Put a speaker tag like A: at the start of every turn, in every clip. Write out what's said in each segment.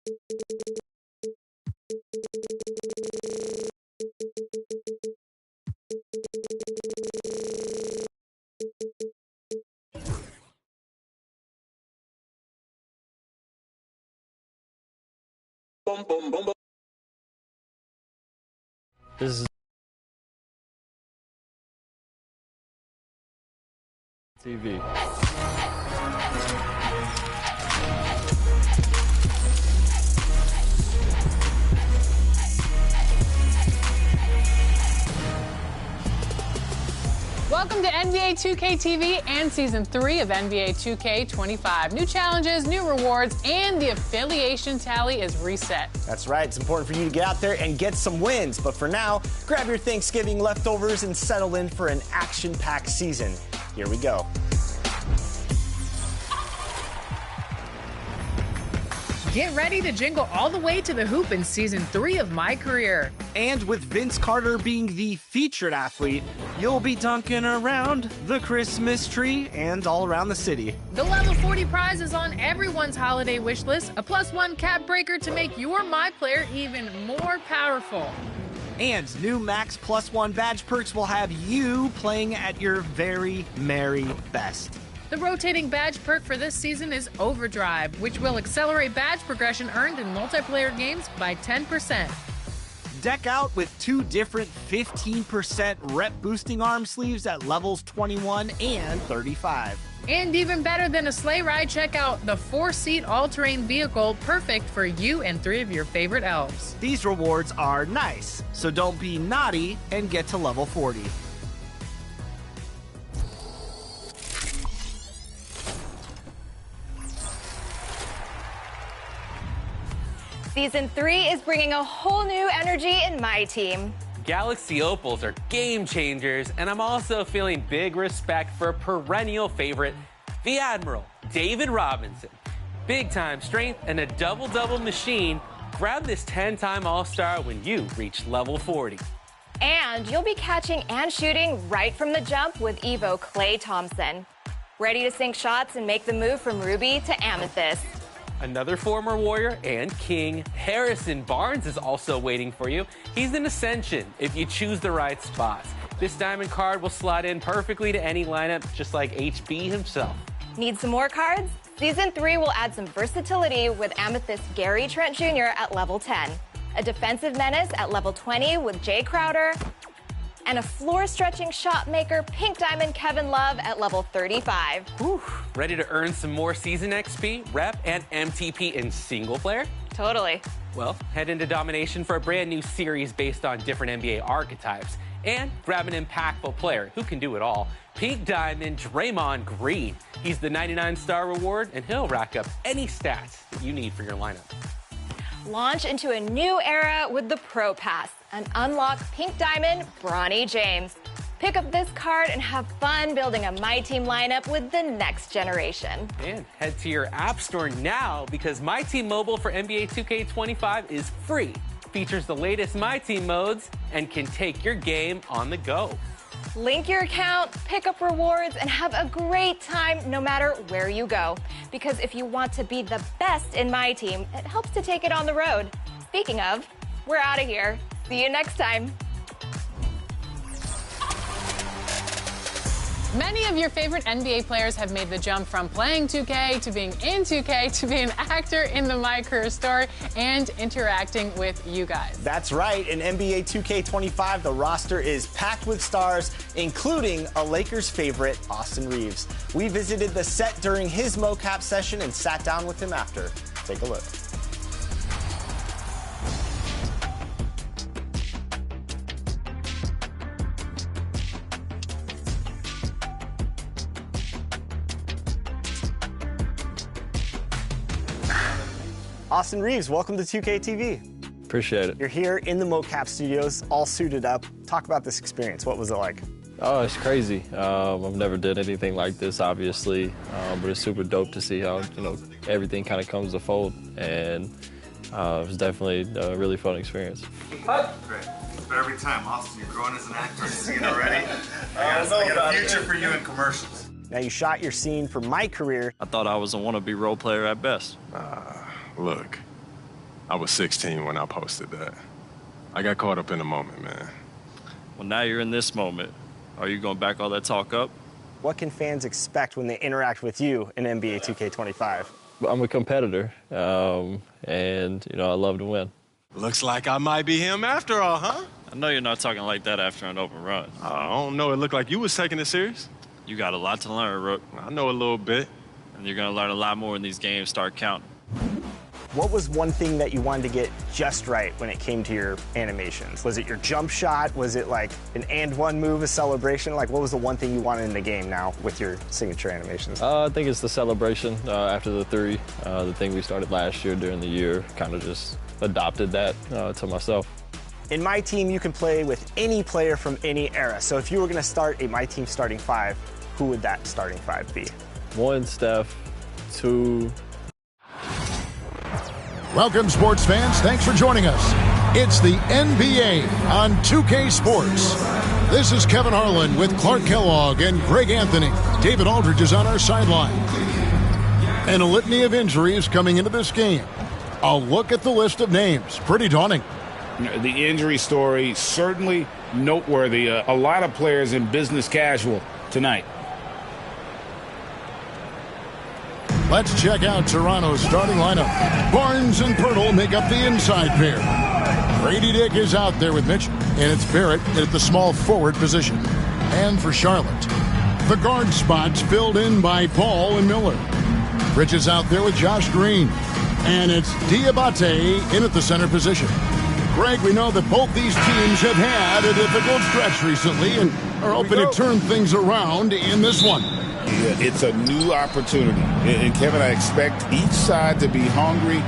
A: This is TV.
B: Welcome to NBA 2K TV and Season 3 of NBA 2K25. New challenges, new rewards, and the affiliation tally is reset.
C: That's right. It's important for you to get out there and get some wins. But for now, grab your Thanksgiving leftovers and settle in for an action-packed season. Here we go.
B: Get ready to jingle all the way to the hoop in Season 3 of My Career.
D: And with Vince Carter being the featured athlete, you'll be dunking around the Christmas tree and all around the city.
B: The Level 40 prize is on everyone's holiday wish list, a +1 cap breaker to make your My Player even more powerful.
D: And new Max +1 badge perks will have you playing at your very merry best.
B: The rotating badge perk for this season is Overdrive, which will accelerate badge progression earned in multiplayer games by 10%.
D: Deck out with 2 different 15% rep boosting arm sleeves at levels 21 and 35.
B: And even better than a sleigh ride, check out the 4-seat all-terrain vehicle, perfect for you and 3 of your favorite elves.
D: These rewards are nice, so don't be naughty and get to level 40.
E: Season 3 is bringing a whole new energy in my team.
F: Galaxy Opals are game changers, and I'm also feeling big respect for perennial favorite, the Admiral, David Robinson. Big-time strength and a double-double machine. Grab this 10-time All-Star when you reach level 40.
E: And you'll be catching and shooting right from the jump with Evo Klay Thompson. Ready to sink shots and make the move from Ruby to Amethyst.
F: Another former Warrior and King, Harrison Barnes, is also waiting for you. He's an Ascension if you choose the right spots. This diamond card will slot in perfectly to any lineup, just like HB himself.
E: Need some more cards? Season 3 will add some versatility with Amethyst Gary Trent Jr. at level 10, a defensive menace at level 20 with Jay Crowder, and a floor-stretching shot maker, Pink Diamond Kevin Love at level 35.
F: Whew. Ready to earn some more season XP, rep, and MTP in single player?
E: Totally.
F: Well, head into Domination for a brand new series based on different NBA archetypes. And grab an impactful player who can do it all. Pink Diamond Draymond Green. He's the 99-star reward, and he'll rack up any stats that you need for your lineup.
E: Launch into a new era with the Pro Pass and unlock Pink Diamond Bronny James. Pick up this card and have fun building a My Team lineup with the next generation.
F: And head to your app store now because My Team Mobile for NBA 2K25 is free. Features the latest My Team modes and can take your game on the go.
E: Link your account, pick up rewards, and have a great time no matter where you go. Because if you want to be the best in My Team, it helps to take it on the road. Speaking of, we're out of here. See you next time.
B: Many of your favorite NBA players have made the jump from playing 2K to being in 2K to being an actor in the My Career story and interacting with you guys.
C: That's right. In NBA 2K25, the roster is packed with stars, including a Lakers favorite, Austin Reeves. We visited the set during his mocap session and sat down with him after. Take a look. Austin Reeves, welcome to 2K TV.
A: Appreciate it.
C: You're here in the mocap studios, all suited up. Talk about this experience. What was it like?
A: Oh, it's crazy. I've never did anything like this, obviously, but it's super dope to see how, everything kind of comes to fold, and it was definitely a really fun experience.
G: Great. But every time, Austin, you're growing as an actor. I see it already. I got a future for you in commercials.
C: Now, you shot your scene for My Career.
A: I thought I was a wannabe role player at best.
G: Look,
H: I was 16 when I posted that. I got caught up in the moment, man.
A: Well, now you're in this moment. Are you going to back all that talk up?
C: What can fans expect when they interact with you in NBA 2K25?
A: I'm a competitor, and, you know, I love to win.
H: Looks like I might be him after all, huh?
A: I know you're not talking like that after an open run.
H: I don't know. It looked like you was taking it serious.
A: You got a lot to learn, Rook.
H: I know a little bit.
A: And you're going to learn a lot more when these games start counting.
C: What was one thing that you wanted to get just right when it came to your animations? Was it your jump shot? Was it like an and one move, a celebration? Like, what was the one thing you wanted in the game now with your signature animations?
A: I think it's the celebration after the three. The thing we started last year during the year, kind of just adopted that to myself.
C: In My Team, you can play with any player from any era. So if you were going to start a My Team starting five, who would that starting five be?
A: 1, Steph. 2.
I: Welcome, sports fans. Thanks for joining us. It's the NBA on 2K Sports. This is Kevin Harlan with Clark Kellogg and Greg Anthony. David Aldridge is on our sideline. And a litany of injuries coming into this game. A look at the list of names. Pretty daunting.
J: The injury story certainly noteworthy. A lot of players in business casual tonight.
I: Let's check out Toronto's starting lineup. Barnes and Pirtle make up the inside pair. Grady Dick is out there with Mitchell, and it's Barrett at the small forward position. And for Charlotte, the guard spots filled in by Paul and Miller. Bridges out there with Josh Green, and it's Diabate in at the center position. Greg, we know that both these teams have had a difficult stretch recently and are hoping to turn things around in this one.
J: Yeah, it's a new opportunity. And Kevin, I expect each side to be hungry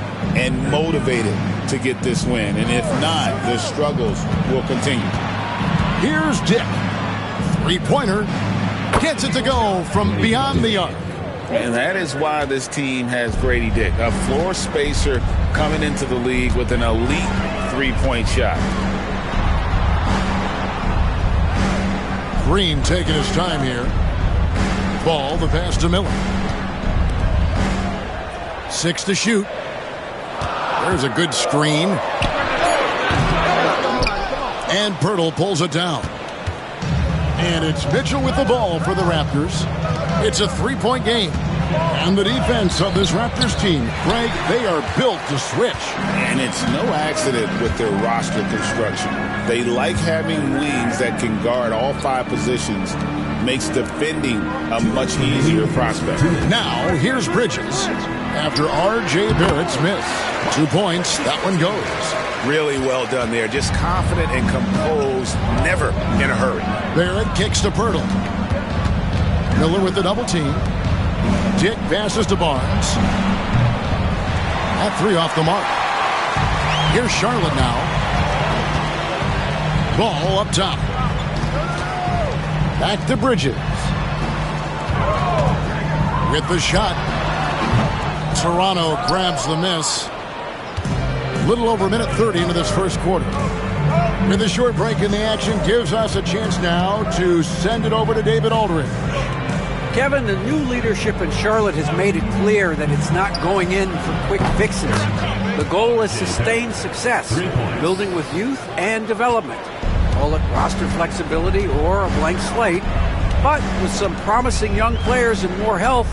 J: and motivated to get this win. And if not, the struggles will continue.
I: Here's Dick. Three-pointer. Gets it to go from beyond the arc.
J: And that is why this team has Grady Dick, a floor spacer coming into the league with an elite three-point shot.
I: Green taking his time here. Ball, the pass to Miller. 6 to shoot. There's a good screen. And Pirtle pulls it down. And it's Mitchell with the ball for the Raptors. It's a three-point game. And the defense of this Raptors team, Greg, they are built to switch.
J: And it's no accident with their roster construction. They like having wings that can guard all 5 positions. Makes defending a much easier prospect.
I: Now, here's Bridges. After R.J. Barrett's miss. 2 points, that one goes.
J: Really well done there. Just confident and composed, never in a hurry.
I: Barrett kicks to Pirtle. Miller with the double team. Dick passes to Barnes. That 3 off the mark. Here's Charlotte now. Ball up top. Back to Bridges. With the shot. Toronto grabs the miss. Little over a minute 30 into this first quarter. With a short break in the action gives us a chance now to send it over to David Aldridge.
K: Kevin, the new leadership in Charlotte has made it clear that it's not going in for quick fixes. The goal is sustained success, building with youth and development. Call it roster flexibility or a blank slate. But with some promising young players and more health,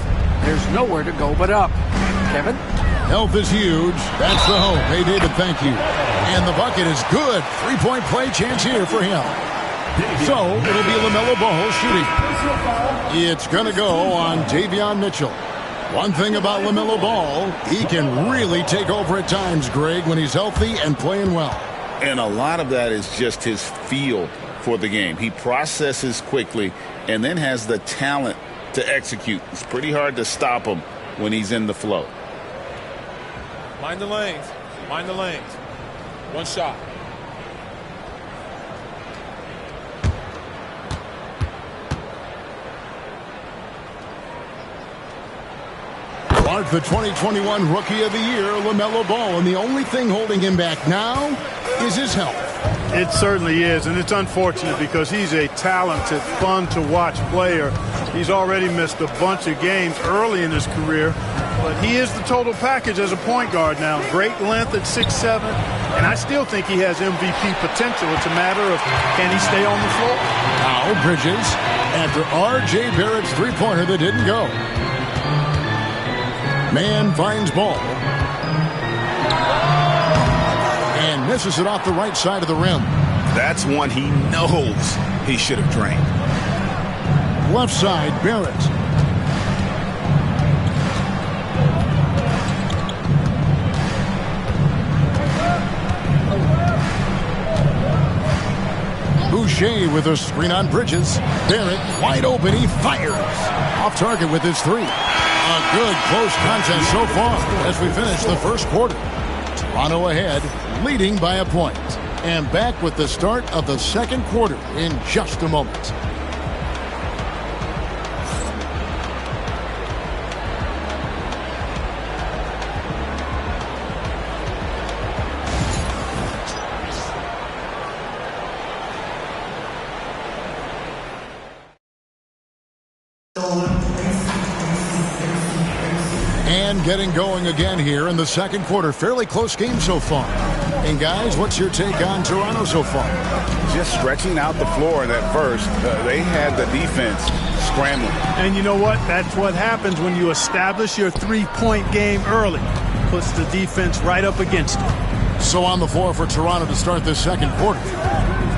K: there's nowhere to go but up. Kevin?
I: Health is huge. That's the hope. Hey, David, thank you. And the bucket is good. Three-point play chance here for him. So it'll be LaMelo Ball shooting. It's going to go on Davion Mitchell. One thing about LaMelo Ball, he can really take over at times, Greg, when he's healthy and playing well.
J: And a lot of that is just his feel for the game. He processes quickly and then has the talent to execute. It's pretty hard to stop him when he's in the flow.
L: Mind the lanes. Mind the lanes. One shot.
I: Clark, the 2021 Rookie of the Year, LaMelo Ball, and the only thing holding him back now is his health.
M: It certainly is, and it's unfortunate because he's a talented, fun-to-watch player. He's already missed a bunch of games early in his career, but he is the total package as a point guard now. Great length at 6'7", and I still think he has MVP potential. It's a matter of, can he stay on the floor?
I: Now Bridges, after R.J. Barrett's three-pointer that didn't go. Man finds ball. And misses it off the right side of the rim.
J: That's one he knows he should have drained.
I: Left side, Barrett. Boucher with a screen on Bridges. Barrett wide open. He fires. Off target with his three. A good close contest so far as we finish the first quarter. Toronto ahead, leading by a point. And back with the start of the second quarter in just a moment. And getting going again here in the second quarter. Fairly close game so far. And guys, what's your take on Toronto so far?
J: Just stretching out the floor in that first. They had the defense scrambling.
M: And you know what? That's what happens when you establish your three-point game early. Puts the defense right up against it.
I: So on the floor for Toronto to start this second quarter,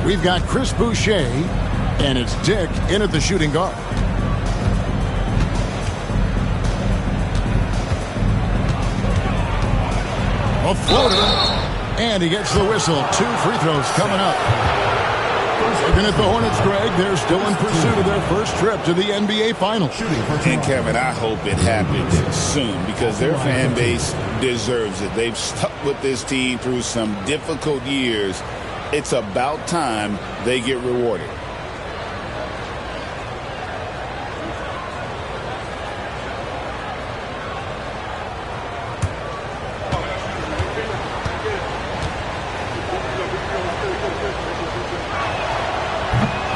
I: we've got Chris Boucher, and it's Dick in at the shooting guard. A floater, and he gets the whistle. 2 free throws coming up. Looking at the Hornets, Greg, they're still in pursuit of their first trip to the NBA Finals.
J: And Kevin, I hope it happens soon because their fan base deserves it. They've stuck with this team through some difficult years. It's about time they get rewarded.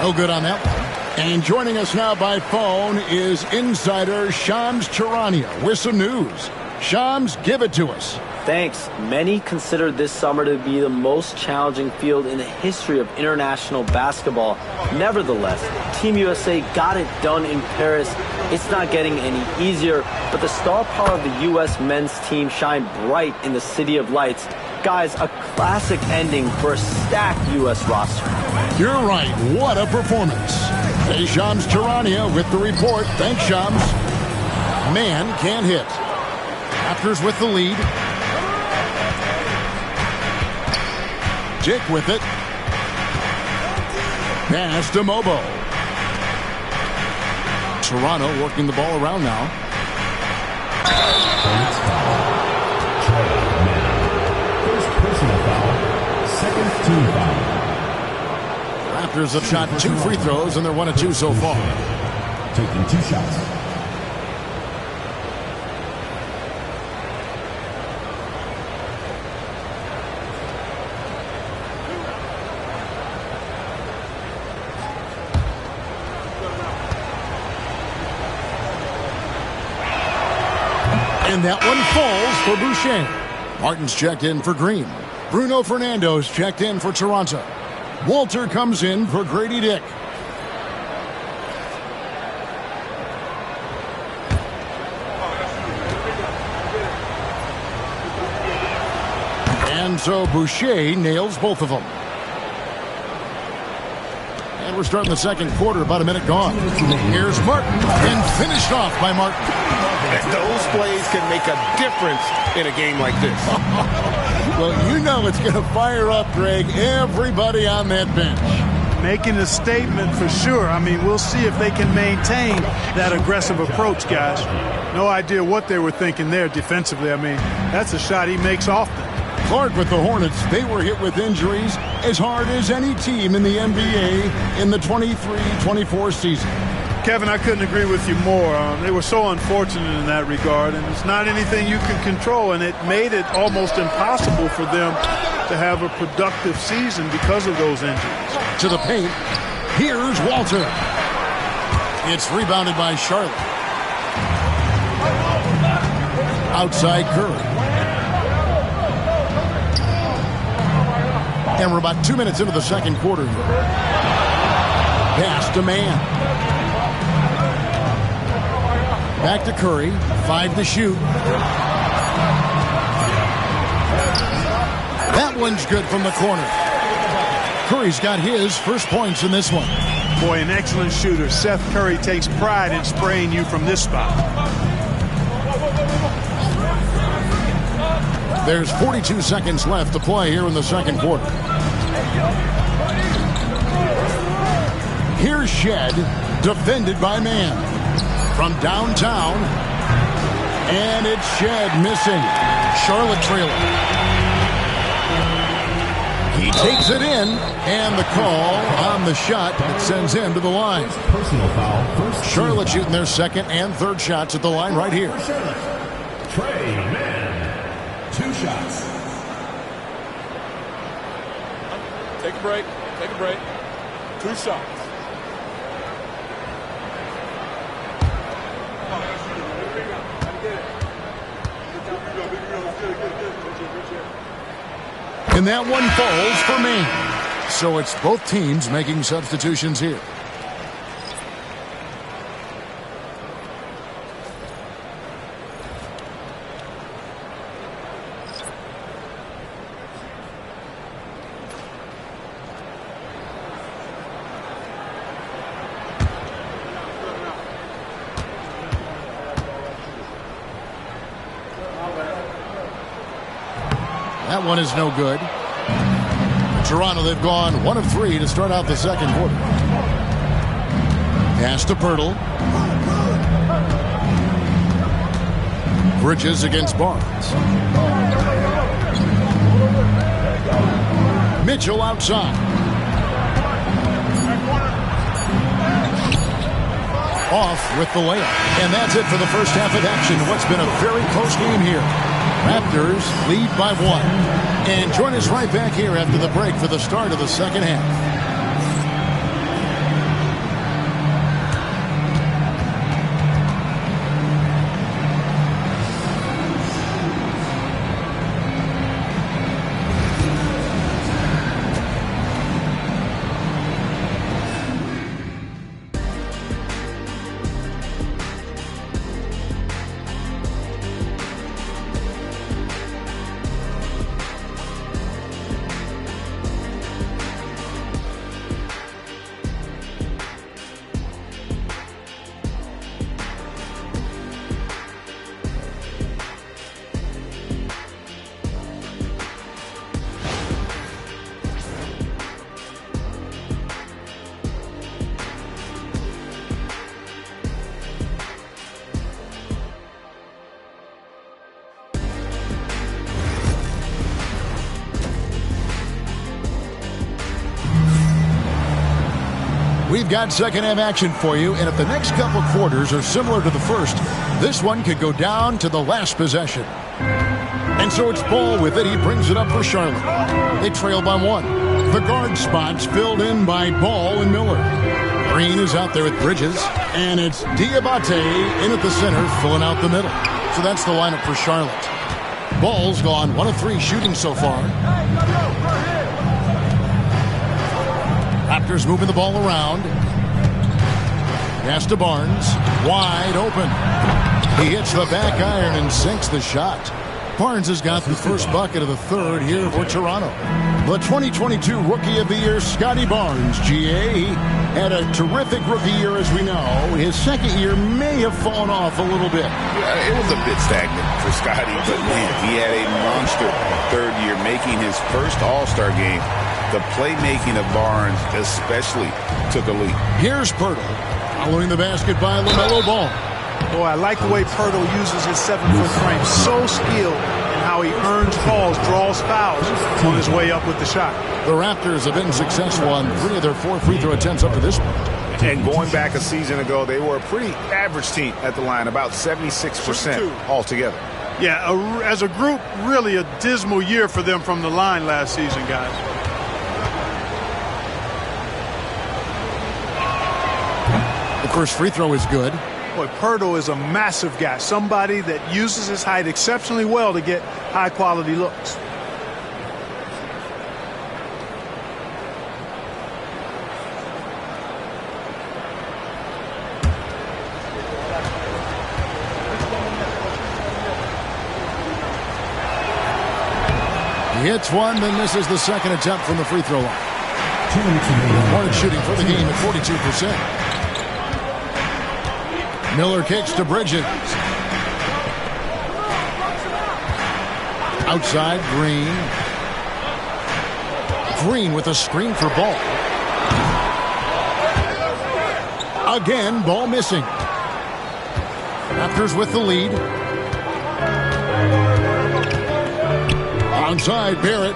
I: No good on that one. And joining us now by phone is insider Shams Charania with some news. Shams, give it to us.
N: Thanks. Many consider this summer to be the most challenging field in the history of international basketball. Nevertheless, Team USA got it done in Paris. It's not getting any easier, but the star power of the U.S. men's team shined bright in the City of Lights. Guys, a classic ending for a stacked U.S. roster.
I: You're right. What a performance. Hey, Shams Charania with the report. Thanks, Shams. Man can't hit. Raptors with the lead. Dick with it. Pass to Mobo. Toronto working the ball around now.
O: First personal foul. Second team foul.
I: Raptors have shot 2 free throws, and they're 1 of 2 so far.
O: Taking 2 shots.
I: And that one falls for Boucher. Martin's checked in for Green. Bruno Fernando's checked in for Toronto. Walter comes in for Grady Dick. And so Boucher nails both of them. And we're starting the second quarter, about a minute gone. Here's Martin, and finished off by Martin.
J: Those plays can make a difference in a game like this.
I: Well, you know it's going to fire up, Greg, everybody on that bench.
M: Making a statement for sure. I mean, we'll see if they can maintain that aggressive approach, guys. No idea what they were thinking there defensively. I mean, that's a shot he makes often.
I: Clark with the Hornets, they were hit with injuries as hard as any team in the NBA in the 23-24 season.
M: Kevin, I couldn't agree with you more. They were so unfortunate in that regard, and it's not anything you can control, and it made it almost impossible for them to have a productive season because of those injuries.
I: To the paint. Here's Walter. It's rebounded by Charlotte. Outside Curry. And we're about 2 minutes into the second quarter. Pass to Man. Back to Curry. 5 to shoot. That one's good from the corner. Curry's got his first points in this one.
M: Boy, an excellent shooter. Seth Curry takes pride in spraying you from this spot.
I: There's 42 seconds left to play here in the second quarter. Here's Shed, defended by Man. From downtown, and it's Shed missing. Charlotte trailing. He takes it in, and the call on the shot that sends him to the line.
O: Personal foul.
I: Charlotte shooting their second and third shots at the line right here.
O: Trey Man. 2 shots.
L: Take a break. Take a break. 2 shots.
I: And that one falls for Maine. So it's both teams making substitutions here. That one is no good. Toronto, they've gone 1 of 3 to start out the second quarter. Pass to Pirtle. Bridges against Barnes. Mitchell outside. Off with the layup. And that's it for the first half of action. What's been a very close game here. Raptors lead by 1. And join us right back here after the break for the start of the second half. We've got second half action for you, and if the next couple quarters are similar to the first, this one could go down to the last possession. And so it's Ball with it. He brings it up for Charlotte. They trail by 1. The guard spots filled in by Ball and Miller. Green is out there with Bridges, and it's Diabate in at the center, filling out the middle. So that's the lineup for Charlotte. Ball's gone 1 of 3 shooting so far. Raptors moving the ball around. Pass to Barnes. Wide open. He hits the back iron and sinks the shot. Barnes has got the first bucket of the third here for Toronto. The 2022 Rookie of the Year, Scotty Barnes, GA. He had a terrific rookie year, as we know. His second year may have fallen off a little bit.
J: It was a bit stagnant for Scotty, but man, he had a monster third year, making his first All-Star game. The playmaking of Barnes especially took a leap.
I: Here's Pirtle, following the basket by LaMelo Ball.
M: Boy, I like the way Pirtle uses his 7-foot frame. So skilled in how he earns calls, draws fouls on his way up with the shot.
I: The Raptors have been successful on 3 of their 4 free throw attempts up to this point.
J: And going back a season ago, they were a pretty average team at the line, about 76% altogether.
M: Yeah, as a group, really a dismal year for them from the line last season, guys.
I: The first free throw is good.
M: Boy, Pirtle is a massive guy, somebody that uses his height exceptionally well to get high-quality looks.
I: He hits one, then misses the second attempt from the free throw line. Hornets shooting for the game at 42%. Miller kicks to Bridges. Outside, Green. Green with a screen for Ball. Again, Ball missing. Raptors with the lead. Onside, Barrett.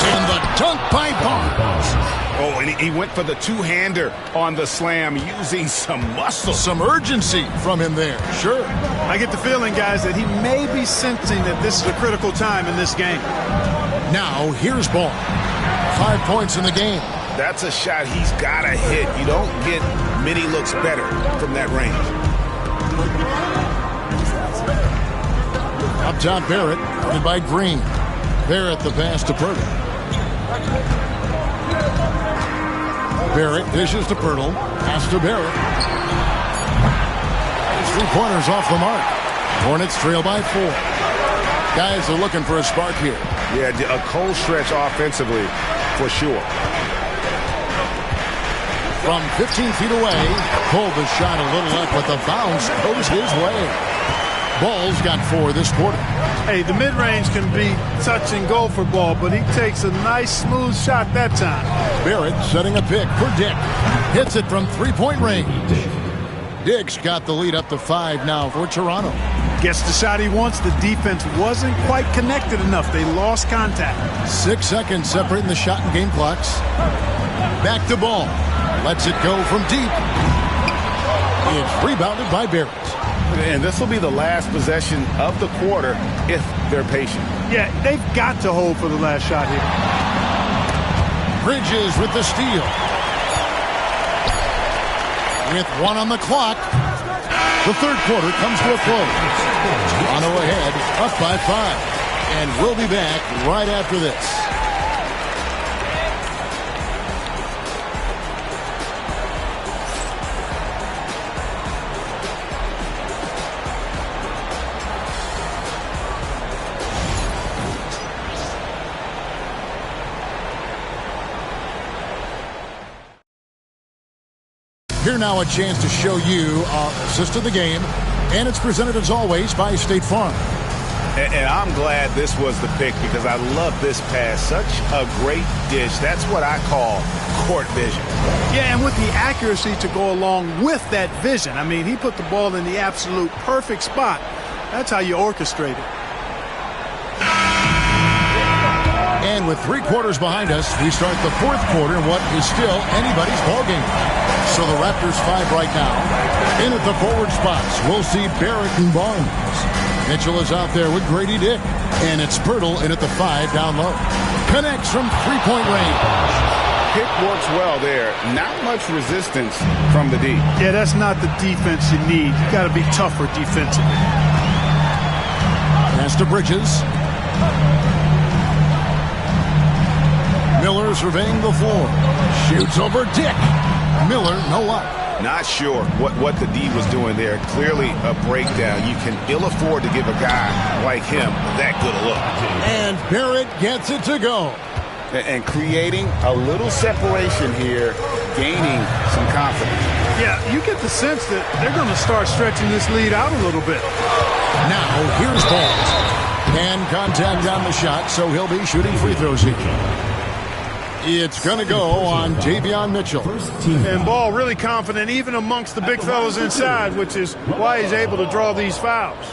I: And the dunk by Barnes.
J: Oh, and he went for the two-hander on the slam, using some muscle.
I: Some urgency from him there, sure.
M: I get the feeling, guys, that he may be sensing that this is a critical time in this game.
I: Now, here's Ball. 5 points in the game.
J: That's a shot he's got to hit. You don't get many looks better from that range.
I: Up top, Barrett, guarded by Green. Barrett the pass to Pirtle. Barrett dishes to Pirtle. Pass to Barrett. His 3-pointers off the mark. Hornets trail by 4. Guys are looking for a spark here.
J: Yeah, a cold stretch offensively, for sure.
I: From 15 feet away, pulled the shot a little up, but the bounce goes his way. Ball's got 4 this quarter.
M: Hey, the mid-range can be touch and go for Ball, but he takes a nice, smooth shot that time.
I: Barrett setting a pick for Dick. Hits it from 3-point range. Dick's got the lead up to 5 now for Toronto.
M: Gets the shot he wants. The defense wasn't quite connected enough. They lost contact.
I: 6 seconds separating the shot and game clocks. Back to Ball. Lets it go from deep. It's rebounded by Barrett.
J: And this will be the last possession of the quarter if they're patient.
M: Yeah, they've got to hold for the last shot here.
I: Bridges with the steal. With 1 on the clock, the third quarter comes to a close. Toronto ahead, up by 5. And we'll be back right after this. Here now a chance to show you our assist of the game, and it's presented as always by State Farm.
J: And I'm glad this was the pick because I love this pass. Such a great dish. That's what I call court vision.
M: Yeah, and with the accuracy to go along with that vision. I mean, he put the ball in the absolute perfect spot. That's how you orchestrate it.
I: And with 3 quarters behind us, we start the fourth quarter in what is still anybody's ballgame. So the Raptors 5 right now. In at the forward spots, we'll see Barrett and Barnes. Mitchell is out there with Grady Dick. And it's Pirtle in at the 5 down low. Connects from 3-point range.
J: Pick works well there. Not much resistance from the D.
M: Yeah, that's not the defense you need. You got to be tougher defensively.
I: Pass to Bridges. Miller surveying the floor. Shoots over Dick. Miller, no luck.
J: Not sure what the D was doing there. Clearly a breakdown. You can ill afford to give a guy like him that good a look.
I: And Barrett gets it to go.
J: And creating a little separation here, gaining some confidence.
M: Yeah, you get the sense that they're going to start stretching this lead out a little bit.
I: Now, here's Ball. And contact on the shot, so he'll be shooting free throws here. It's going to go on Davion Mitchell.
M: And Ball really confident even amongst the big fellas inside, which is why he's able to draw these fouls.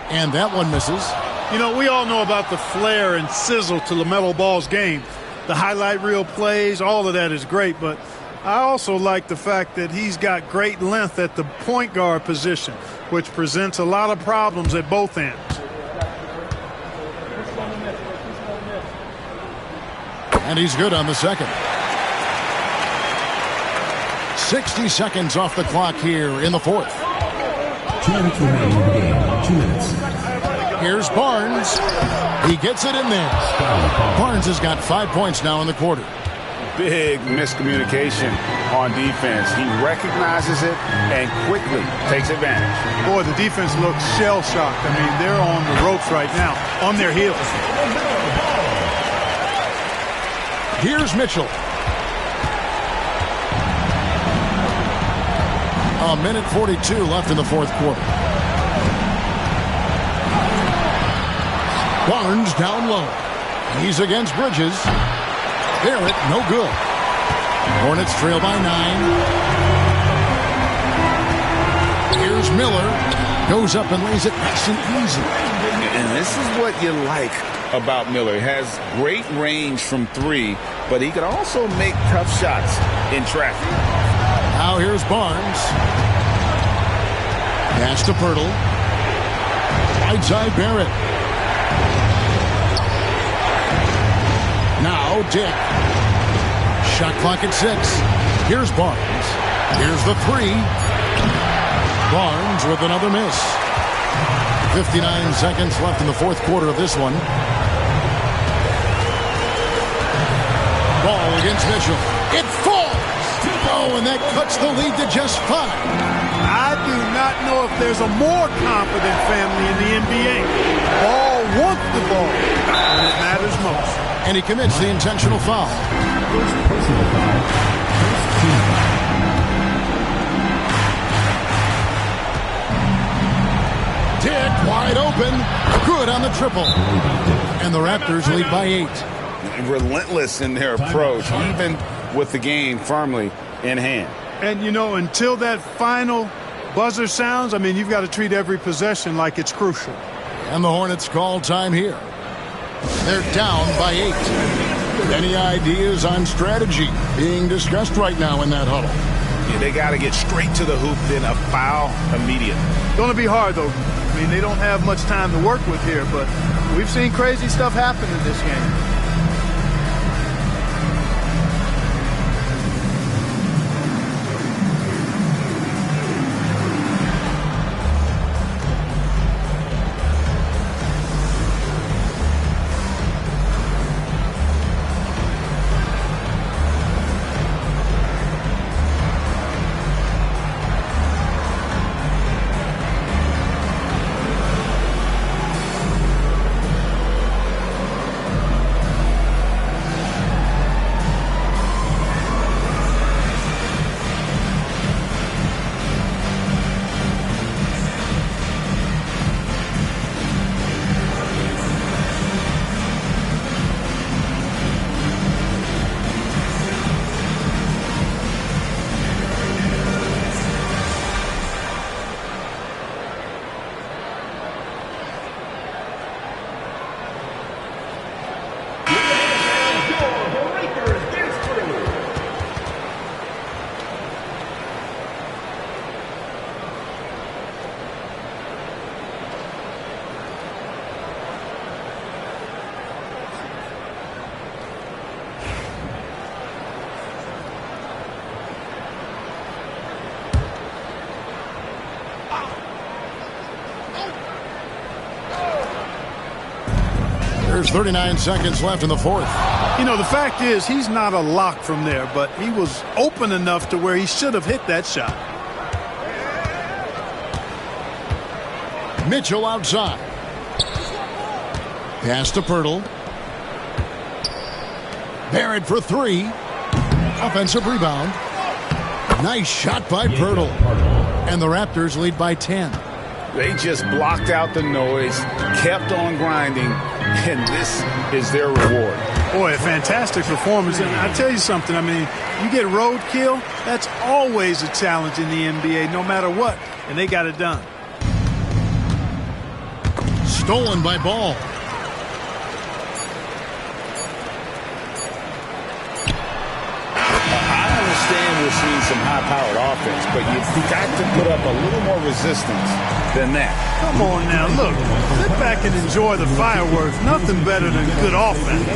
I: And that one misses.
M: You know, we all know about the flair and sizzle to LaMelo Ball's game. The highlight reel plays, all of that is great, but I also like the fact that he's got great length at the point guard position, which presents a lot of problems at both ends.
I: And he's good on the second. 60 seconds off the clock here in the fourth.
O: 2 minutes remaining in the game. 2 minutes.
I: Here's Barnes. He gets it in there. Barnes has got 5 points now in the quarter.
J: Big miscommunication on defense. He recognizes it and quickly takes advantage.
M: Boy, the defense looks shell-shocked. I mean, they're on the ropes right now, on their heels.
I: Here's Mitchell. A minute 42 left in the fourth quarter. Barnes down low. He's against Bridges. Barrett, no good. Hornets trail by 9. Here's Miller. Goes up and lays it nice and easy.
J: And this is what you like about Miller. He has great range from 3, but he can also make tough shots in traffic.
I: Now here's Barnes. Pass to Pirtle. Right side Barrett. Now Dick. Shot clock at 6. Here's Barnes. Here's the 3. Barnes with another miss. 59 seconds left in the fourth quarter of this one. Ball against Mitchell. It falls. Oh, and that cuts the lead to just 5.
M: I do not know if there's a more confident family in the NBA. Ball wants the ball when it matters most.
I: And he commits the intentional foul.
O: Personal foul. First team foul.
I: Dick wide open. Good on the triple. And the Raptors lead by 8.
J: Relentless in their approach, even with the game firmly in hand.
M: And, you know, until that final buzzer sounds, I mean, you've got to treat every possession like it's crucial.
I: And the Hornets call time here. They're down by 8. Any ideas on strategy being discussed right now in that huddle?
J: Yeah, they got to get straight to the hoop, then a foul immediately.
M: Going to be hard, though. I mean, they don't have much time to work with here, but we've seen crazy stuff happen in this game.
I: There's 39 seconds left in the fourth.
M: You know, the fact is he's not a lock from there, but he was open enough to where he should have hit that shot.
I: Mitchell outside. Pass to Pirtle. Barrett for 3. Offensive rebound. Nice shot by Pirtle. And the Raptors lead by 10.
J: They just blocked out the noise, kept on grinding, and this is their reward.
M: Boy, a fantastic performance. And I tell you something, I mean, you get roadkill, that's always a challenge in the NBA, no matter what, and they got it done.
I: stolen by Ball.
J: I understand we're seeing some high-powered offense, but you've got to put up a little more resistance than that.
M: Come on now, look. Sit back and enjoy the fireworks. Nothing better than good offense.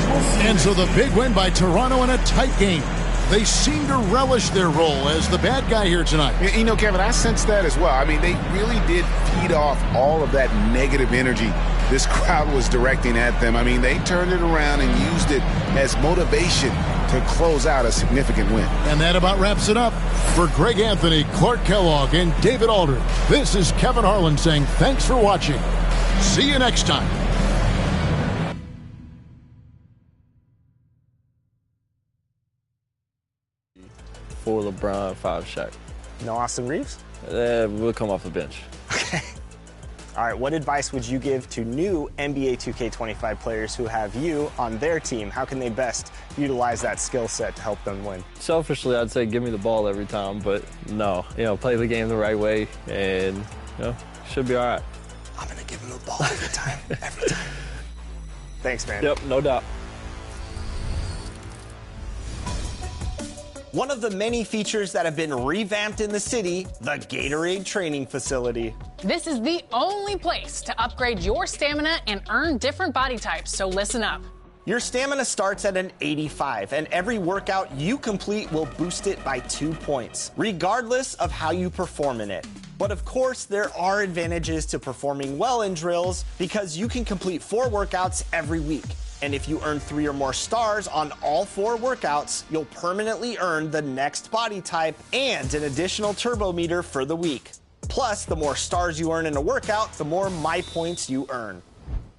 I: And so the big win by Toronto in a tight game. They seem to relish their role as the bad guy here tonight.
J: You know, Kevin, I sense that as well. I mean, they really did feed off all of that negative energy this crowd was directing at them. I mean, they turned it around and used it as motivation to close out a significant win.
I: And that about wraps it up. For Greg Anthony, Clark Kellogg, and David Aldridge, this is Kevin Harlan saying thanks for watching. See you next time.
A: For LeBron, 5 Shaq.
C: No Austin Reeves?
A: We'll come off the bench.
C: Okay. All right, what advice would you give to new NBA 2K25 players who have you on their team? How can they best utilize that skill set to help them win?
A: Selfishly, I'd say give me the ball every time, but no, play the game the right way, and should be all right.
C: I'm gonna give him the ball every time, every time. Thanks, man.
A: Yep, no doubt.
C: One of the many features that have been revamped in the city, the Gatorade Training Facility.
B: This is the only place to upgrade your stamina and earn different body types, so listen up.
C: Your stamina starts at an 85, and every workout you complete will boost it by 2 points, regardless of how you perform in it. But of course, there are advantages to performing well in drills because you can complete 4 workouts every week. And if you earn 3 or more stars on all 4 workouts, you'll permanently earn the next body type and an additional turbo meter for the week. Plus, the more stars you earn in a workout, the more my points you earn.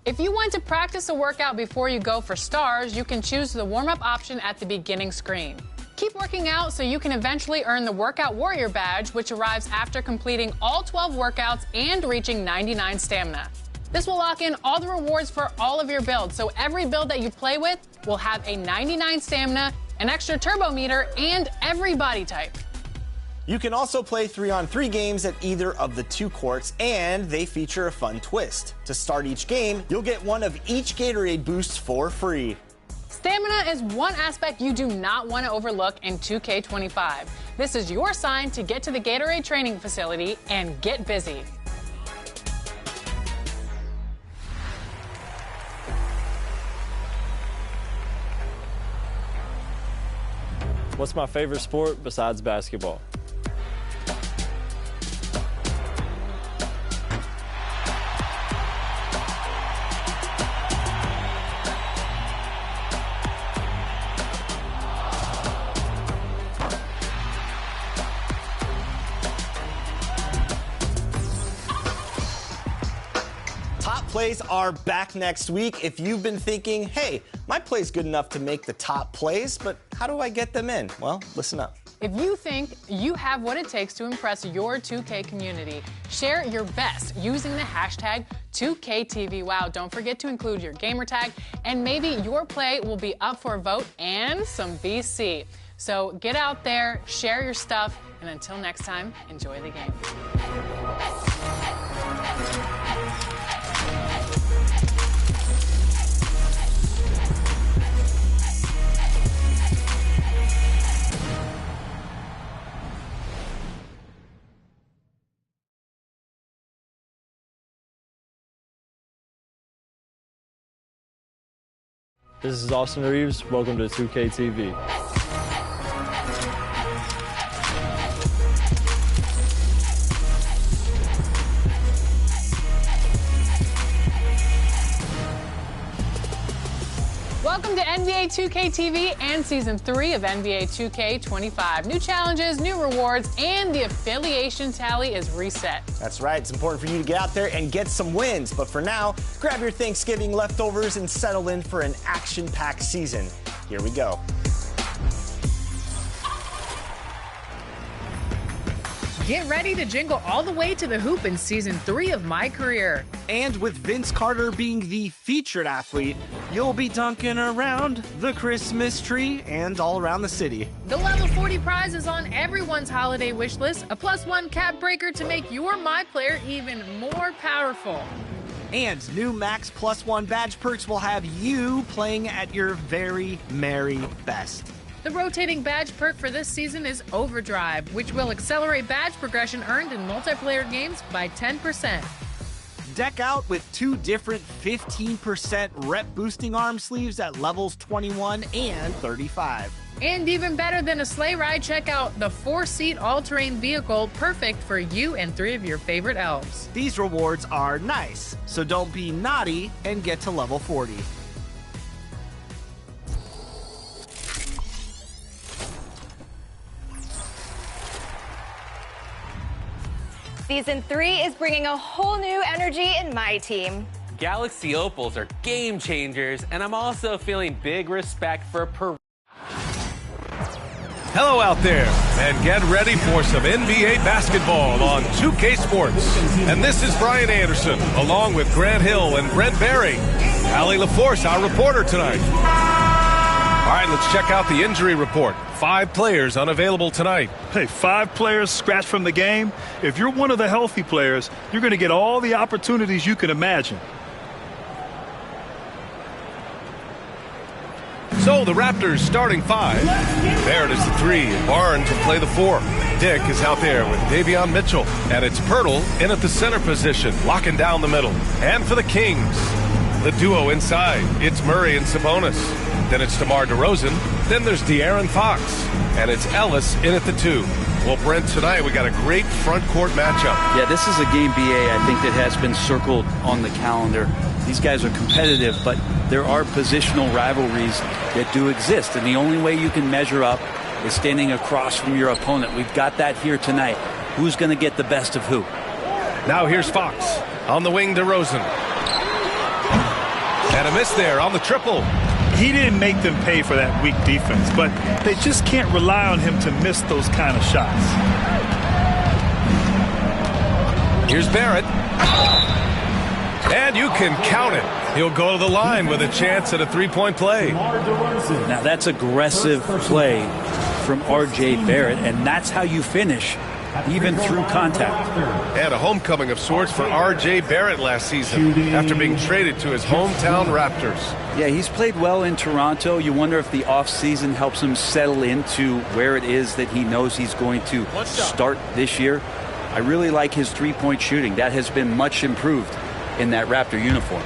B: If you want to practice a workout before you go for stars, you can choose the warm-up option at the beginning screen. Keep working out so you can eventually earn the Workout Warrior badge, which arrives after completing all 12 workouts and reaching 99 stamina. This will lock in all the rewards for all of your builds, so every build that you play with will have a 99 stamina, an extra turbo meter, and every body type.
C: You can also play 3-on-3 games at either of the 2 courts, and they feature a fun twist. To start each game, you'll get one of each Gatorade boosts for free.
B: Stamina is one aspect you do not want to overlook in 2K25. This is your sign to get to the Gatorade Training Facility and get busy.
A: What's my favorite sport besides basketball?
C: Top plays are back next week. If you've been thinking, hey, my play's good enough to make the top plays, but how do I get them in? Well, listen up.
B: If you think you have what it takes to impress your 2K community, share your best using the hashtag 2KTVWow. Don't forget to include your gamer tag, and maybe your play will be up for a vote and some VC. So get out there, share your stuff, and until next time, enjoy the game.
A: This is Austin Reeves. Welcome to 2K TV.
B: Welcome to NBA 2K TV and Season 3 of NBA 2K25. New challenges, new rewards, and the affiliation tally is reset.
C: That's right. It's important for you to get out there and get some wins. But for now, grab your Thanksgiving leftovers and settle in for an action-packed season. Here we go.
B: Get ready to jingle all the way to the hoop in Season 3 of My Career.
D: And with Vince Carter being the featured athlete, you'll be dunking around the Christmas tree and all around the city.
B: The Level 40 prize is on everyone's holiday wish list, a +1 cap breaker to make your My Player even more powerful.
D: And new Max Plus One badge perks will have you playing at your very merry best.
B: The rotating badge perk for this season is Overdrive, which will accelerate badge progression earned in multiplayer games by 10%.
D: Deck out with 2 different 15% rep boosting arm sleeves at levels 21 and 35.
B: And even better than a sleigh ride, check out the 4-seat all-terrain vehicle, perfect for you and 3 of your favorite elves.
D: These rewards are nice, so don't be naughty and get to level 40.
E: Season 3 is bringing a whole new energy in my team.
F: Galaxy Opals are game changers, and I'm also feeling big respect for
P: Hello out there, and get ready for some NBA basketball on 2K Sports. And this is Brian Anderson, along with Grant Hill and Brent Berry. Allie LaForce, our reporter tonight. All right, let's check out the injury report. 5 players unavailable tonight.
M: Hey, 5 players scratched from the game. If you're one of the healthy players, you're going to get all the opportunities you can imagine.
P: So the Raptors starting 5. Barrett is the 3. Barnes will play the 4. Dick is out there with Davion Mitchell. And it's Pirtle in at the center position, locking down the middle. And for the Kings, the duo inside, it's Murray and Sabonis. Then it's DeMar DeRozan. Then there's De'Aaron Fox. And it's Ellis in at the 2. Well, Brent, tonight we got a great front court matchup.
Q: Yeah, this is a game, BA, I think that has been circled on the calendar. These guys are competitive, but there are positional rivalries that do exist. And the only way you can measure up is standing across from your opponent. We've got that here tonight. Who's going to get the best of who?
P: Now here's Fox. On the wing, DeRozan. And a miss there on the triple.
M: He didn't make them pay for that weak defense, but they just can't rely on him to miss those kind of shots.
P: Here's Barrett. And you can count it. He'll go to the line with a chance at a 3-point play.
Q: Now that's aggressive play from R.J. Barrett, and that's how you finish, even through contact.
P: And a homecoming of sorts for R.J. Barrett last season after being traded to his hometown Raptors.
Q: Yeah, he's played well in Toronto. You wonder if the offseason helps him settle into where it is that he knows he's going to start this year. I really like his 3-point shooting. That has been much improved in that Raptor uniform.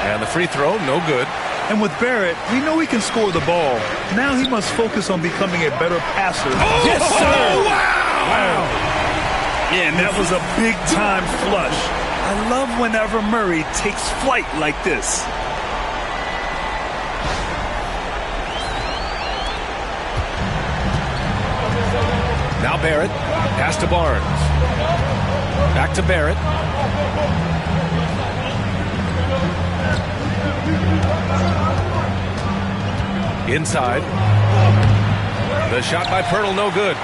P: And the free throw, no good.
M: And with Barrett, we know he can score the ball. Now he must focus on becoming a better passer.
P: Oh, yes, sir!
M: Oh, wow! Yeah, and that was a big-time flush. I love whenever Murray takes flight like this.
P: Now Barrett, pass to Barnes. Back to Barrett. Inside. The shot by Pirtle, no good.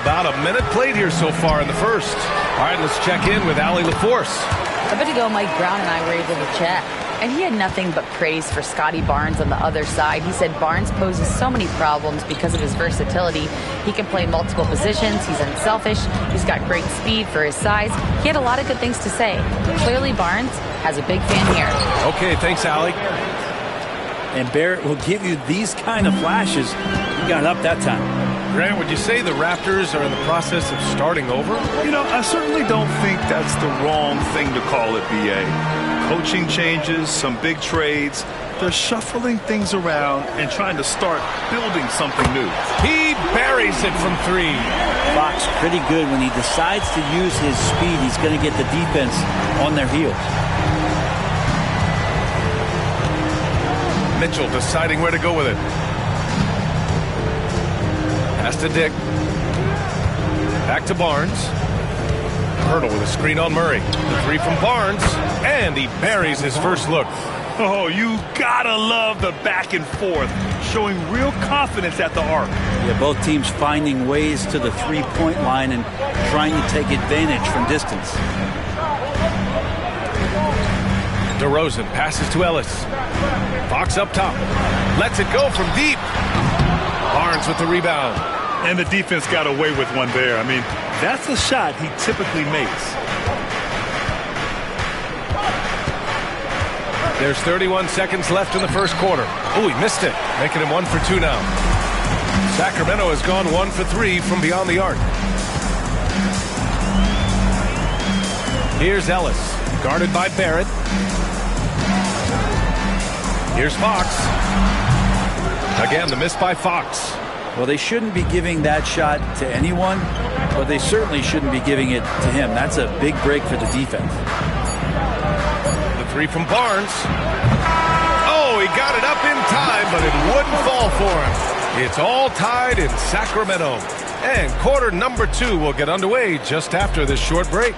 P: About a minute played here so far in the first. All right, let's check in with Allie LaForce.
R: A bit ago, Mike Brown and I were able to chat, and he had nothing but praise for Scotty Barnes on the other side. He said Barnes poses so many problems because of his versatility. He can play multiple positions. He's unselfish. He's got great speed for his size. He had a lot of good things to say. Clearly, Barnes has a big fan here.
P: Okay, thanks, Allie.
Q: And Barrett will give you these kind of flashes. He got up that time.
P: Grant, would you say the Raptors are in the process of starting over?
M: You know, I certainly don't think that's the wrong thing to call it, BA. Coaching changes, some big trades. They're shuffling things around and trying to start building something new.
P: He buries it from 3.
Q: Fox pretty good when he decides to use his speed. He's going to get the defense on their heels.
P: Mitchell deciding where to go with it. Pass to Dick. Back to Barnes. Pirtle with a screen on Murray. The 3 from Barnes. And he buries his first look.
M: Oh, you gotta love the back and forth. Showing real confidence at the arc.
Q: Yeah, both teams finding ways to the 3-point line and trying to take advantage from distance.
P: DeRozan passes to Ellis. Fox up top. Lets it go from deep. Barnes with the rebound.
M: And the defense got away with one there. I mean, that's a shot he typically makes.
P: There's 31 seconds left in the first quarter. Oh, he missed it, making him 1 for 2 now. Sacramento has gone 1 for 3 from beyond the arc. Here's Ellis, guarded by Barrett. Here's Fox. Again, the miss by Fox.
Q: Well, they shouldn't be giving that shot to anyone, but they certainly shouldn't be giving it to him. That's a big break for the defense.
P: The three from Barnes. Oh, he got it up in time, but it wouldn't fall for him. It's all tied in Sacramento. And quarter number 2 will get underway just after this short break.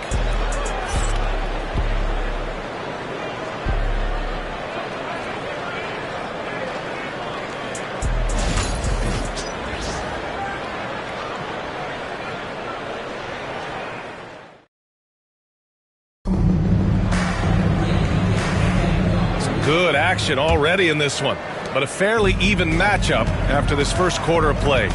P: Good action already in this one, but a fairly even matchup after this first quarter of play.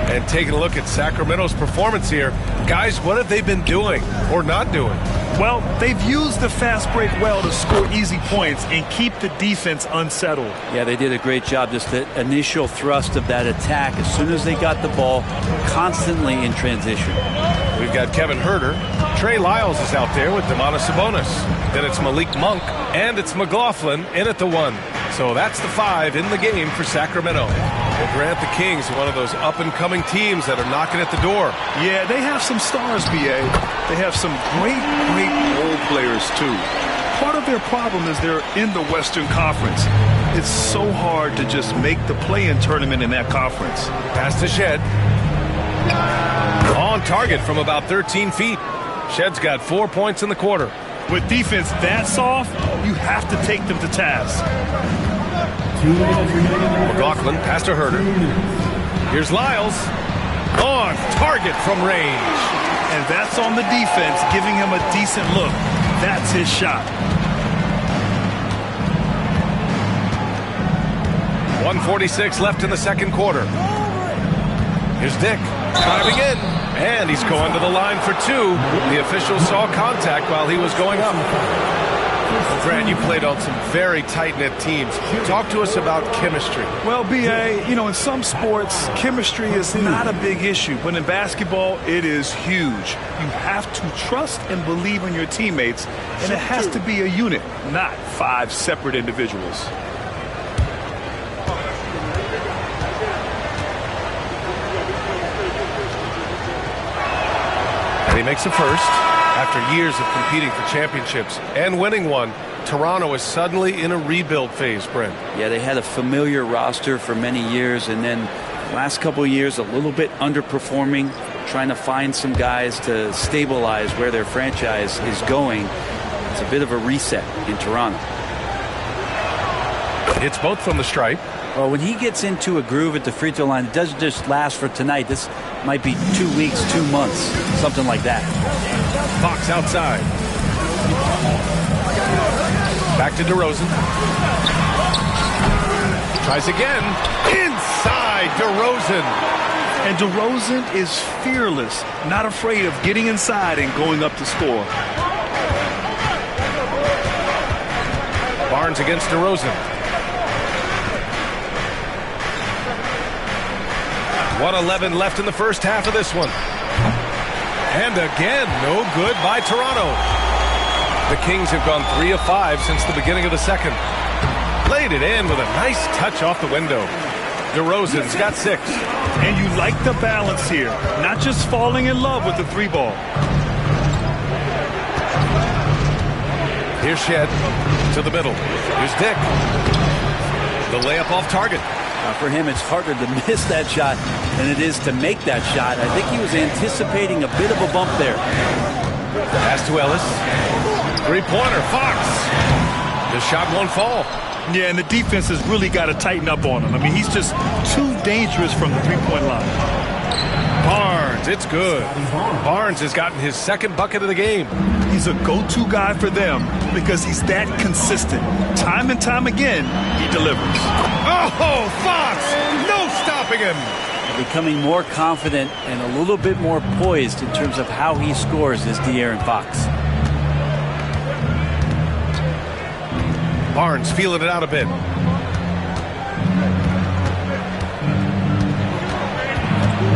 P: And taking a look at Sacramento's performance here, guys, what have they been doing or not doing?
M: Well, they've used the fast break well to score easy points and keep the defense unsettled.
Q: Yeah, they did a great job. Just the initial thrust of that attack, as soon as they got the ball, constantly in transition.
P: We've got Kevin Herter. Trey Lyles is out there with Demonis Sabonis. Then it's Malik Monk, and it's McLaughlin in at the 1. So that's the 5 in the game for Sacramento. Well, Grant, the Kings are one of those up-and-coming teams that are knocking at the door.
M: Yeah, they have some stars, B.A. They have some great role players, too. Part of their problem is they're in the Western Conference. It's so hard to just make the play-in tournament in that conference.
P: Pass to Shed. On target from about 13 feet. Shed's got 4 points in the quarter.
M: With defense that soft, you have to take them to task.
P: McLaughlin, pass to Herter. Here's Lyles. On target from range.
M: And that's on the defense, giving him a decent look. That's his shot.
P: 1:46 left in the second quarter. Here's Dick, driving in, and he's going to the line for 2. The official saw contact while he was going up. Well, Grant, you played on some very tight-knit teams. Talk to us about chemistry.
M: Well, B.A., you know, in some sports, chemistry is not a big issue, but in basketball, it is huge. You have to trust and believe in your teammates, and it has to be a unit, not 5 separate individuals.
P: And he makes a first. After years of competing for championships and winning one, Toronto is suddenly in a rebuild phase, Brent.
Q: Yeah, they had a familiar roster for many years, and then last couple of years a little bit underperforming, trying to find some guys to stabilize where their franchise is going. It's a bit of a reset in Toronto.
P: It's both from the stripe.
Q: Well, when he gets into a groove at the free throw line, it doesn't just last for tonight. This might be 2 weeks, 2 months, something like that.
P: Fox outside. Back to DeRozan. Tries again. Inside DeRozan.
M: And DeRozan is fearless, not afraid of getting inside and going up to score.
P: Barnes against DeRozan. 1:11 left in the first half of this one. And again, no good by Toronto. The Kings have gone 3 of 5 since the beginning of the second. Laid it in with a nice touch off the window. DeRozan's got 6.
M: And you like the balance here, not just falling in love with the 3-ball.
P: Here's Shed to the middle. Here's Dick. The layup off target.
Q: For him, it's harder to miss that shot than it is to make that shot. I think he was anticipating a bit of a bump there.
P: Pass to Ellis. 3-pointer, Fox. The shot won't fall.
M: Yeah, and the defense has really got to tighten up on him. I mean, he's just too dangerous from the 3-point line.
P: Barnes, it's good. Barnes has gotten his second bucket of the game.
M: He's a go-to guy for them because he's that consistent. Time and time again, he delivers.
P: Oh, Fox! No stopping him!
Q: becoming more confident and a little bit more poised in terms of how he scores is De'Aaron Fox.
P: Barnes feeling it out a bit.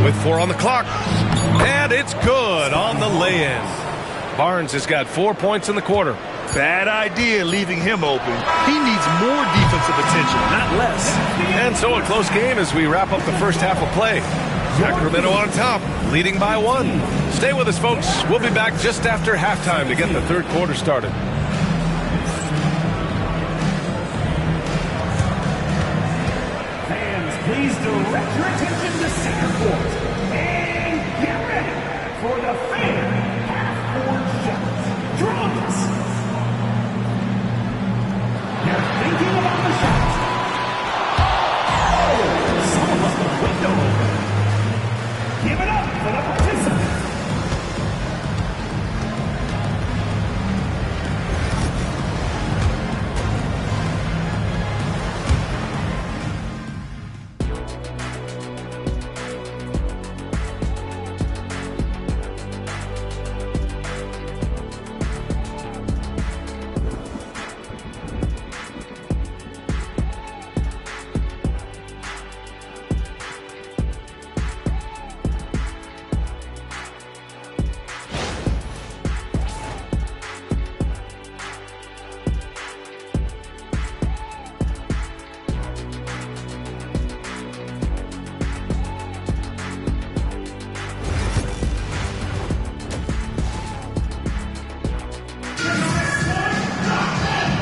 P: With 4 on the clock. And it's good on the lay-in. Barnes has got 4 points in the quarter.
S: Bad idea leaving him open. He needs more defensive attention, not less.
P: And so a close game as we wrap up the first half of play. Sacramento on top, leading by 1. Stay with us, folks. We'll be back just after halftime to get the third quarter started.
O: Fans, please direct your attention to center court. And get ready for the fan half-court shots. Drums! They're thinking about the shot. Oh! Someone left the window open. Give it up for the participant.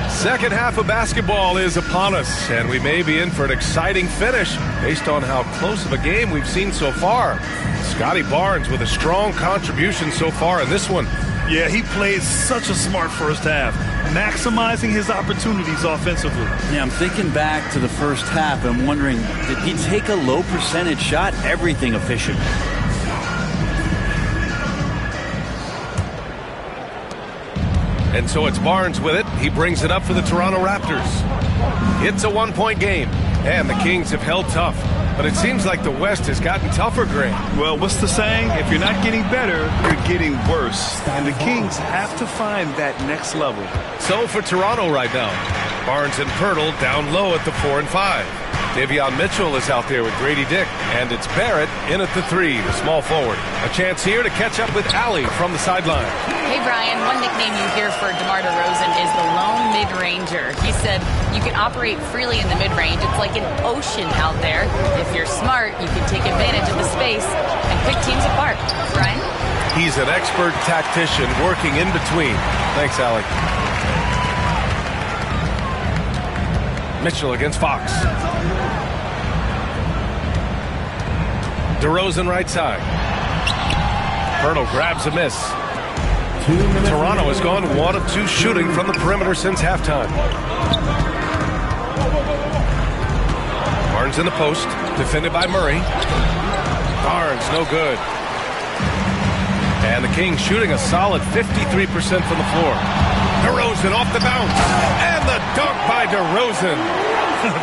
P: Second half of basketball is upon us, and we may be in for an exciting finish based on how close of a game we've seen so far. Scotty Barnes with a strong contribution so far in this one.
S: Yeah, he played such a smart first half, maximizing his opportunities offensively.
Q: Yeah, I'm thinking back to the first half and wondering, did he take a low percentage shot? Everything efficient.
P: And so it's Barnes with it. He brings it up for the Toronto Raptors. It's a one-point game, and the Kings have held tough. But it seems like the West has gotten tougher, Grant.
S: Well, what's the saying? If you're not getting better, you're getting worse. And the Kings have to find that next level.
P: So for Toronto right now, Barnes and Pirtle down low at the 4 and 5. Davion Mitchell is out there with Grady Dick, and it's Barrett in at the 3, the small forward. A chance here to catch up with Allie from the sideline.
R: Hey, Brian, one nickname you hear for DeMar DeRozan is the lone mid-ranger. He said you can operate freely in the mid-range. It's like an ocean out there. If you're smart, you can take advantage of the space and pick teams apart. Brian?
P: He's an expert tactician working in between. Thanks, Allie. Mitchell against Fox. DeRozan right side. Pirtle grabs a miss. Toronto has gone 1 of 2 shooting from the perimeter since halftime. Barnes in the post, defended by Murray. Barnes, no good. And the Kings shooting a solid 53% from the floor. DeRozan off the bounce. And the dunk by DeRozan.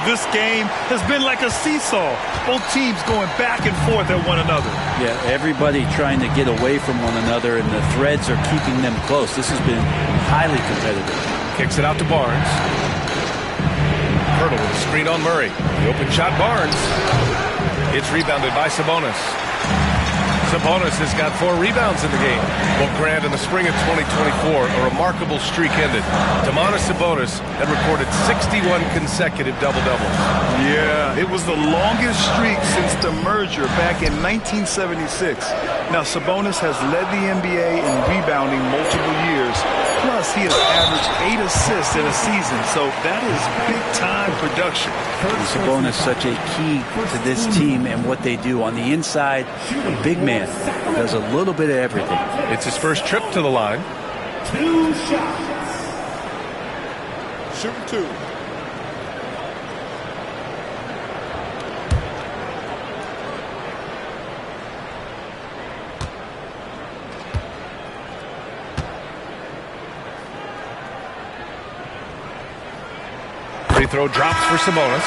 S: This game has been like a seesaw. Both teams going back and forth at one another.
Q: Yeah, everybody trying to get away from one another, and the threads are keeping them close. This has been highly competitive.
P: Kicks it out to Barnes. Pirtle with a screen on Murray. The open shot, Barnes. It's rebounded by Sabonis. Sabonis has got 4 rebounds in the game. Well, Grant, in the spring of 2024, a remarkable streak ended. Domantas Sabonis had recorded 61 consecutive double-doubles.
S: Yeah, it was the longest streak since the merger back in 1976. Now, Sabonis has led the NBA in rebounding multiple years. Plus, he has averaged 8 assists in a season, so that is big-time production.
Q: And Sabonis such a key to this team and what they do. On the inside, a big man does a little bit of everything.
P: It's his first trip to the line.
O: 2 shots.
M: Shoot 2.
P: Free throw drops for Sabonis.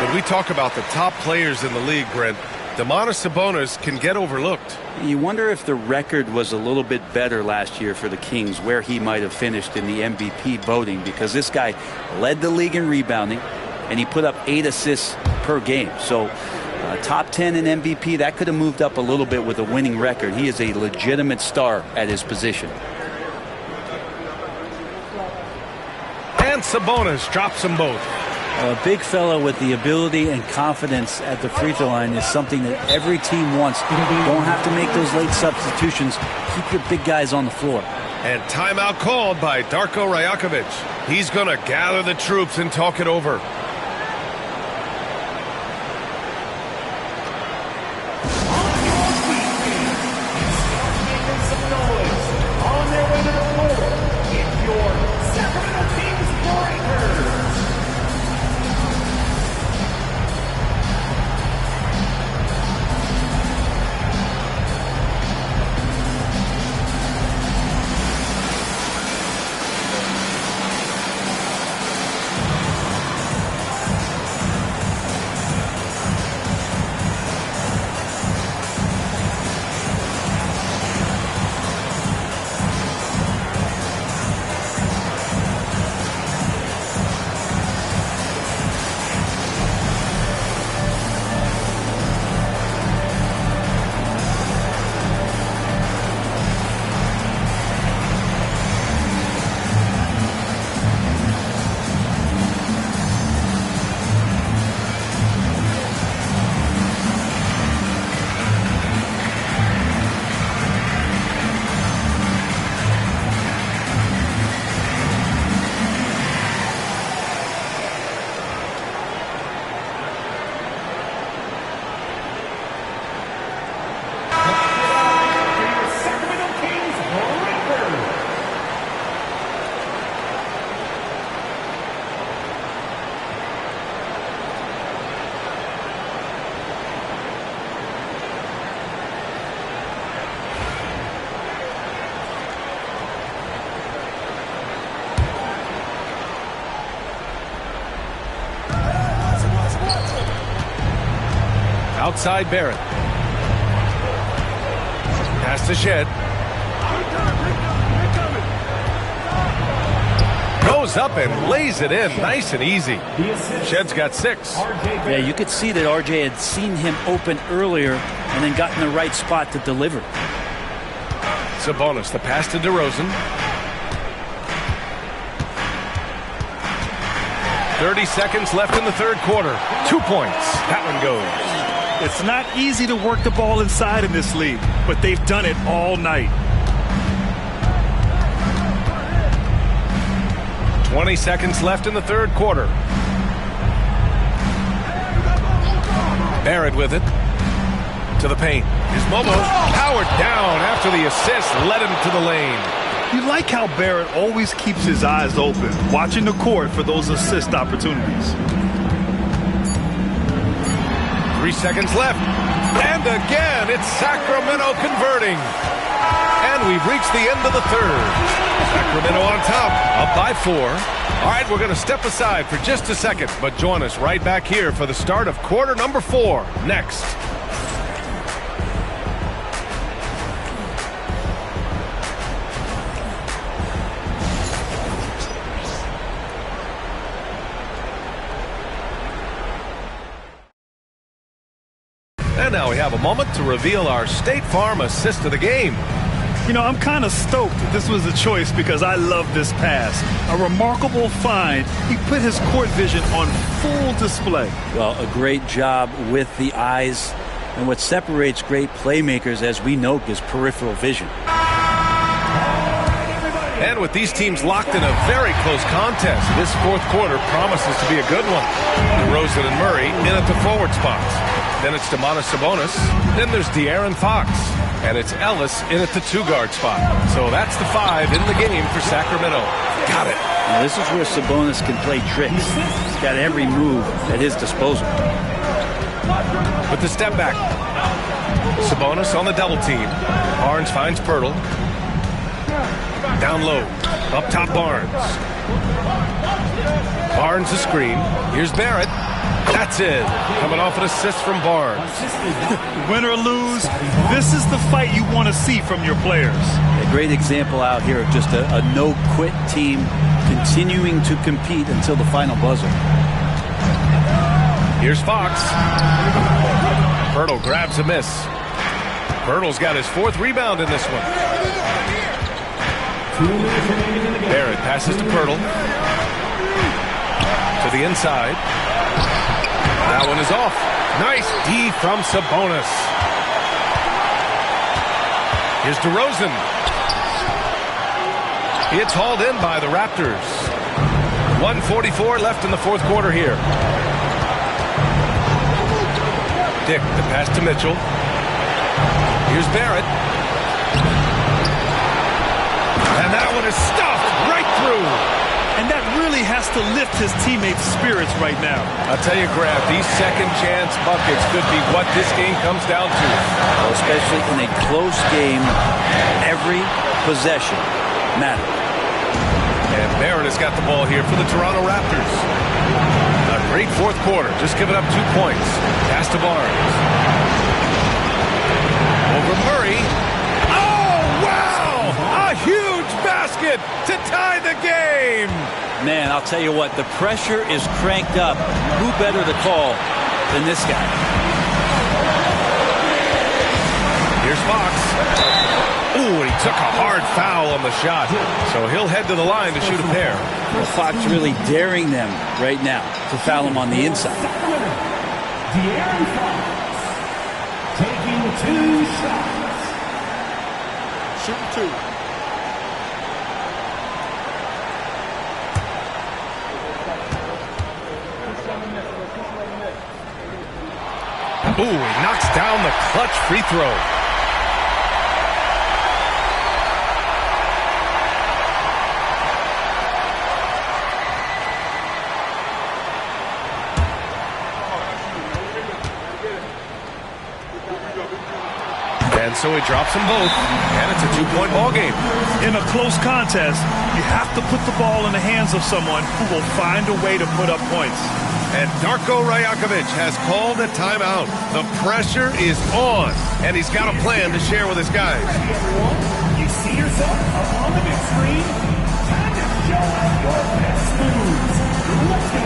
P: When we talk about the top players in the league, Brent, Domantas Sabonis can get overlooked.
Q: You wonder if the record was a little bit better last year for the Kings, where he might have finished in the MVP voting, because this guy led the league in rebounding, and he put up 8 assists per game. So top 10 in MVP, that could have moved up a little bit with a winning record. He is a legitimate star at his position.
P: And Sabonis drops them both.
N: A big fella with the ability and confidence at the free throw line is something that every team wants. You don't have to make those late substitutions. Keep your big guys on the floor.
P: And timeout called by Darko Rajakovic. He's going to gather the troops and talk it over. Outside Barrett. Pass to Shed. Goes up and lays it in nice and easy. Shed's got 6.
N: Yeah, you could see that RJ had seen him open earlier and then got in the right spot to deliver.
P: Sabonis, the pass to DeRozan. 30 seconds left in the third quarter. 2 points. That one goes.
S: It's not easy to work the ball inside in this league, but they've done it all night.
P: 20 seconds left in the third quarter. Barrett with it. To the paint. Here's Momo. Powered down after the assist led him to the lane.
S: You like how Barrett always keeps his eyes open, watching the court for those assist opportunities.
P: 3 seconds left. And again, it's Sacramento converting. And we've reached the end of the third. Sacramento on top, up by 4. All right, we're going to step aside for just a second, but join us right back here for the start of quarter number 4 next. And now we have a moment to reveal our State Farm assist of the game.
S: You know, I'm kind of stoked that this was a choice because I love this pass. A remarkable find. He put his court vision on full display.
N: Well, a great job with the eyes. And what separates great playmakers, as we know, is peripheral vision.
P: And with these teams locked in a very close contest, this fourth quarter promises to be a good one. DeRozan and Murray in at the forward spots. Then it's Domantas Sabonis. Then there's De'Aaron Fox. And it's Ellis in at the 2-guard spot. So that's the 5 in the game for Sacramento. Got it.
N: Now this is where Sabonis can play tricks. He's got every move at his disposal.
P: With the step back. Sabonis on the double team. Barnes finds Pirtle. Down low. Up top Barnes. Barnes the screen. Here's Barrett. That's it. Coming off an assist from Barnes.
S: Win or lose, this is the fight you want to see from your players.
Q: A great example out here of just a no-quit team continuing to compete until the final buzzer.
P: Here's Fox. Pirtle grabs a miss. Pirtle's got his 4th rebound in this one. Barrett passes to Pirtle. To the inside. That one is off. Nice D from Sabonis. Here's DeRozan. It's hauled in by the Raptors. 1:44 left in the 4th quarter here. Dick, the pass to Mitchell. Here's Barrett. And that one is stuffed right through.
S: And that really has to lift his teammates' spirits right now.
P: I'll tell you, Grab, these second-chance buckets could be what this game comes down to.
Q: Well, especially in a close game, every possession matters.
P: And Barrett has got the ball here for the Toronto Raptors. A great 4th quarter, just giving up 2 points. Pass to Barnes. Over Murray. Oh, wow! A huge basket to tie the game!
Q: Man, I'll tell you what, the pressure is cranked up. Who better to call than this guy?
P: Here's Fox. Ooh, and he took a hard foul on the shot. So he'll head to the line to shoot a pair.
Q: Well, Fox really daring them right now to foul him on the inside.
O: De'Aaron Fox taking 2 shots.
M: Shoot 2.
P: Ooh, he knocks down the clutch free throw. And so he drops them both, and it's a 2-point ball game.
S: In a close contest, you have to put the ball in the hands of someone who will find a way to put up points.
P: And Darko Rajakovic has called a timeout. The pressure is on, and he's got a plan to share with his guys.
O: You see yourself up on the big screen? Time to show us your best moves. Let's go.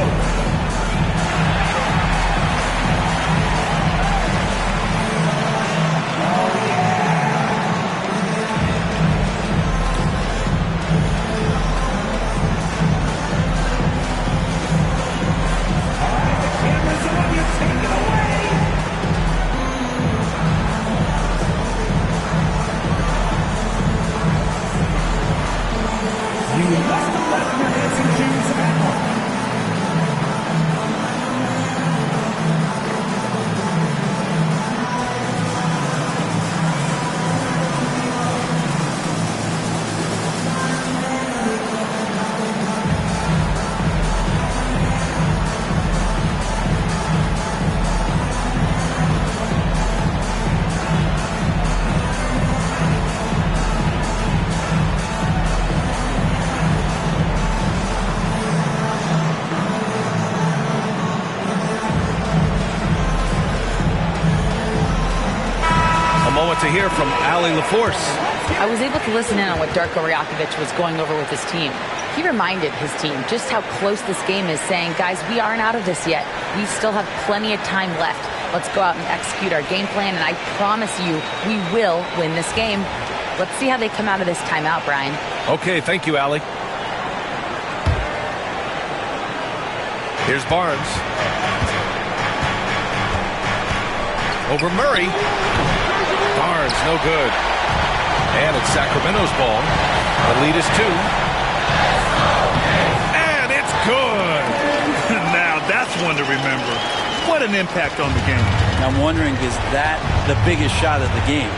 P: To hear from Allie LaForce.
R: I was able to listen in on what Darko Rajakovic was going over with his team. He reminded his team just how close this game is, saying, guys, we aren't out of this yet. We still have plenty of time left. Let's go out and execute our game plan, and I promise you, we will win this game. Let's see how they come out of this timeout, Brian.
P: Okay, thank you, Allie. Here's Barnes. Over Murray. Barnes, no good. And it's Sacramento's ball. The lead is 2. And it's good.
S: Now that's one to remember. What an impact on the game.
Q: I'm wondering, is that the biggest shot of the game?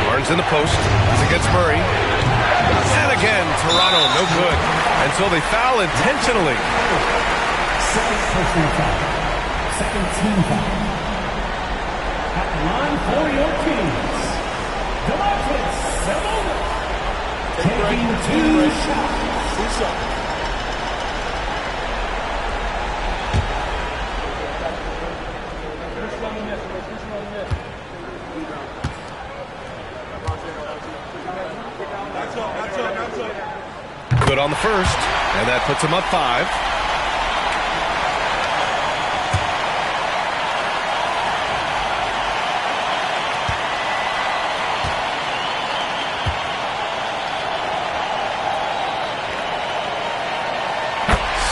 P: Barnes in the post. It's against Murray. And again, Toronto, no good. And so they foul intentionally.
O: Second personal foul. Second team foul. At the line for your teams, Domantas Sabonis taking 2 shots.
P: Good on the first, and that puts him up 5.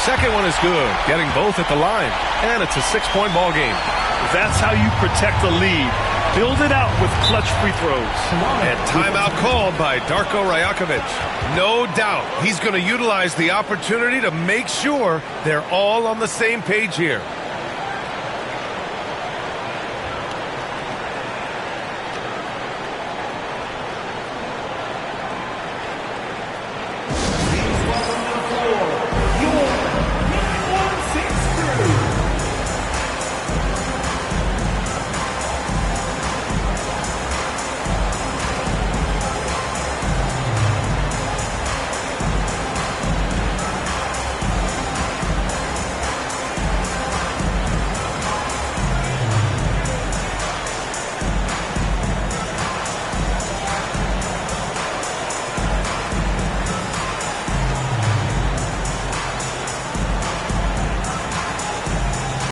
P: Second one is good, getting both at the line, and it's a 6-point ball game.
S: That's how you protect the lead. Build it out with clutch free throws.
P: And timeout called by Darko Rajakovic. No doubt he's going to utilize the opportunity to make sure they're all on the same page here.